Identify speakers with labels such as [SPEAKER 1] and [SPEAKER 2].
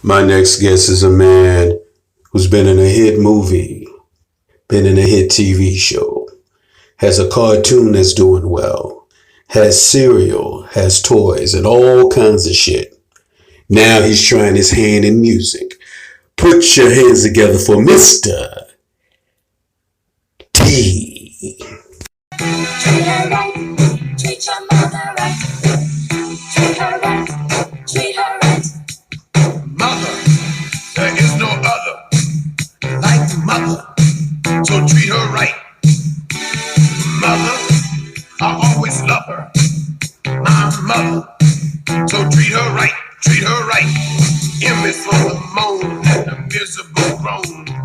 [SPEAKER 1] My next guest is a man who's been in a hit movie, been in a hit TV show, has a cartoon that's doing well, has cereal, has toys, and all kinds of shit. Now he's trying his hand in music. Put your hands together for Mr. T.
[SPEAKER 2] Treat her right, treat your mother right. Treat her right, treat her right.
[SPEAKER 3] Mother, there is no other like mother, so treat her right. Mother, I always love her. My mother, so treat her right, treat her right. Emmys on the moan and the miserable groan.